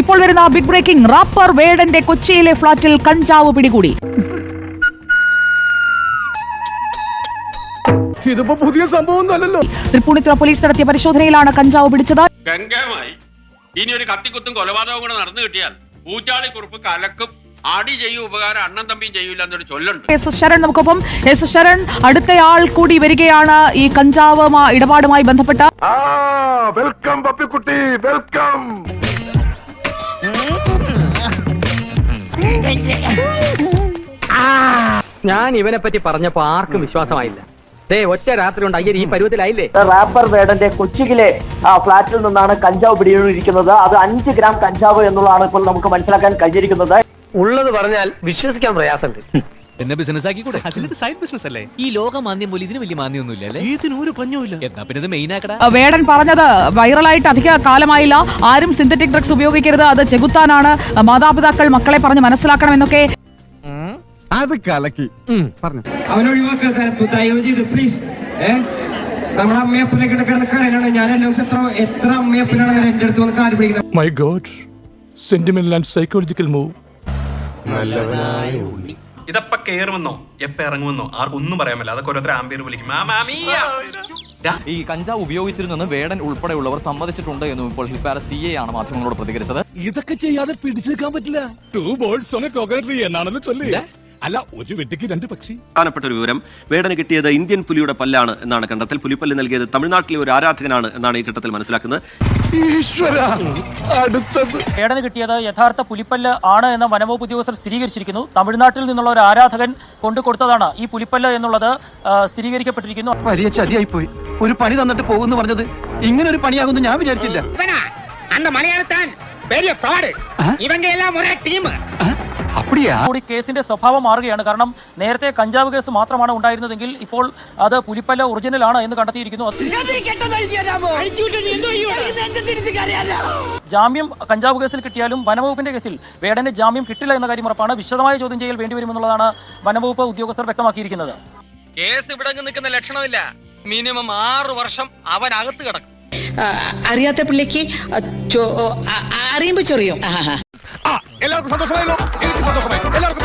ഇപ്പോൾ വരുന്ന big breaking. Wrapper വേടന്റെ കൊച്ചിയിലെ ഫ്ളാറ്റിൽ കഞ്ചാവ് പിടികൂടി. ഇതിപ്പോ പുതിയ സംഭവം അല്ലല്ലോ. തൃപ്പൂണിത്തുറ പോലീസ് നടത്തിയ പരിശോധനയിലാണ് കഞ്ചാവ് പിടിച്ചത്. ഗംഗമായി ഇനി ഒരു കത്തിക്കുത്തും കൊലപാതകവും കൂടെ നടന്നു കിട്ടിയാൽ ഊറ്റാളി കുറുപ്പ് കലക്കും. ആടി ചെയ്യും ഉപകാരം അണ്ണൻ തമ്പിയും ചെയ്യൂല എന്നൊരു ചൊല്ലുണ്ട്. ശരൺ നമുക്കൊപ്പം. ശരൺ, അടുത്തയാൾ കൂടി വരികയാണ് ഈ കഞ്ചാവ് ഇടപാടുമായി ബന്ധപ്പെട്ട. വെൽക്കം പപ്പിക്കുട്ടി, വെൽക്കം. ഞാൻ ഇവനെ പറ്റി പറഞ്ഞപ്പോ ആർക്കും വിശ്വാസമായില്ല. ഒറ്റ രാത്രി കൊണ്ട് അയ്യർ ഈ പരുവത്തിലായില്ലേ. റാപ്പർ വേടന്റെ കൊച്ചിയിലെ ഫ്ളാറ്റിൽ നിന്നാണ് കഞ്ചാവ് പിടികൂടിയിരിക്കുന്നത്. അത് 5 ഗ്രാം കഞ്ചാവ് എന്നുള്ളതാണ് ഇപ്പോൾ നമുക്ക് മനസ്സിലാക്കാൻ കഴിഞ്ഞിരിക്കുന്നത്. ഉള്ളത് പറഞ്ഞാൽ വിശ്വസിക്കാൻ പ്രയാസമുണ്ട്. എന്നെ ബിസിനസ് ആക്കിക്കൂടെ? സൈഡ് ബിസിനസ് അല്ലേ? ഈ ലോകമാന്യം പോലെ ഇതിന് വലിയ മാന്യമൊന്നുമില്ല അല്ലേ? ഇതിനൊരു പഞ്ഞുമില്ല. എന്നാ പിന്നെ ഇത് മെയിൻ ആക്കടാ. വേടൻ പറഞ്ഞത് വൈറലായിട്ട് അധിക കാലമായില്ല. ആരും സിന്തറ്റിക് ഡ്രഗ്സ് ഉപയോഗിക്കരുത്, അത് ചെകുത്താനാണ്. മാതാപിതാക്കൾ മക്കളെ പറഞ്ഞ് മനസ്സിലാക്കണം എന്നൊക്കെ. അത് കലക്കി പറഞ്ഞു. നമ്മുടെ അമ്മയപ്പനെ കിടക്കുന്ന കാര്യമാണ്. ഞാൻ എത്ര അമ്മയപ്പനാണ് എന്റെ അടുത്ത് വന്ന് കാര്യം പിടിക്കുന്നത്. My god, sentimental and psychological move. ഇതപ്പ കയറുമെന്നോ എപ്പ ഇറങ്ങുമെന്നോ ആർക്കൊന്നും പറയാൻ പറ്റില്ല. അതൊക്കെ ഓരോരുത്തർ ആംബിയർ വിളിക്കും. ഈ കഞ്ചാവ് ഉപയോഗിച്ചിരുന്നെന്ന് വേടൻ ഉൾപ്പെടെയുള്ളവർ സമ്മതിച്ചിട്ടുണ്ട് എന്നും ഇപ്പോൾ ഹിൽപാര CA ആണ് മാധ്യമങ്ങളോട് പ്രതികരിച്ചത്. ഇതൊക്കെ ചെയ്യാതെ പിടിച്ചെടുക്കാൻ പറ്റില്ല. 2 birds on a coconut tree എന്നാണല്ലോ ചൊല്ലി. അല്ല, ഒരു വെട്ടിക്ക് 2 പക്ഷി. പ്രധാനപ്പെട്ട ഒരു വിവരം, വേടന് കിട്ടിയത് ഇന്ത്യൻ പുലിയുടെ പല്ലാണ് എന്നാണ് കണ്ടെത്തൽ. പുലിപ്പല്ല് നൽകിയത് തമിഴ്നാട്ടിലെ ഒരു ആരാധകനാണ് എന്നാണ് ഈ ഘട്ടത്തിൽ മനസ്സിലാക്കുന്നത്. വേടന് കിട്ടിയത് യഥാർത്ഥ പുലിപ്പല്ല് ആണ് എന്ന് വനംവകുപ്പ് ഉദ്യോഗസ്ഥർ സ്ഥിരീകരിച്ചിരിക്കുന്നു. തമിഴ്നാട്ടിൽ നിന്നുള്ള ഒരു ആരാധകൻ കൊണ്ടു കൊടുത്തതാണ് ഈ പുലിപ്പല്ല് എന്നുള്ളത് സ്ഥിരീകരിക്കപ്പെട്ടിരിക്കുന്നു. വലിയ ചതിയായി പോയി. ഒരു പണി തന്നിട്ട് പോകുന്നു പറഞ്ഞത് ഇങ്ങനെ ഒരു പണിയാകുമെന്ന് ഞാൻ വിചാരിച്ചില്ല. കൂടി കേസിന്റെ സ്വഭാവം മാറുകയാണ്. കാരണം നേരത്തെ കഞ്ചാവ് കേസ് മാത്രമാണ് ഉണ്ടായിരുന്നതെങ്കിൽ ഇപ്പോൾ അത് പുലിപ്പല്ല ഒറിജിനൽ ആണ് എന്ന് കണ്ടെത്തിയിരിക്കുന്നു. ജാമ്യം കഞ്ചാവ് കേസിൽ കിട്ടിയാലും വനംവകുപ്പിന്റെ കേസിൽ വേടന് ജാമ്യം കിട്ടില്ല എന്ന കാര്യം ഉറപ്പാണ്. വിശദമായ ചോദ്യം ചെയ്യൽ വേണ്ടിവരുമെന്നുള്ളതാണ് വനംവകുപ്പ് ഉദ്യോഗസ്ഥർ വ്യക്തമാക്കിയിരിക്കുന്നത്. കേസ് ഇവിടെ നിൽക്കുന്ന ലക്ഷണമില്ല. മിനിമം 6 വർഷം അവൻ അകത്ത് കിടക്കും. അറിയാത്ത പിള്ളിക്ക് അറിയുമ്പോ ചൊറിയും. എല്ലാവർക്കും സന്തോഷമായല്ലോ. എനിക്ക് സന്തോഷമായി. എല്ലാവർക്കും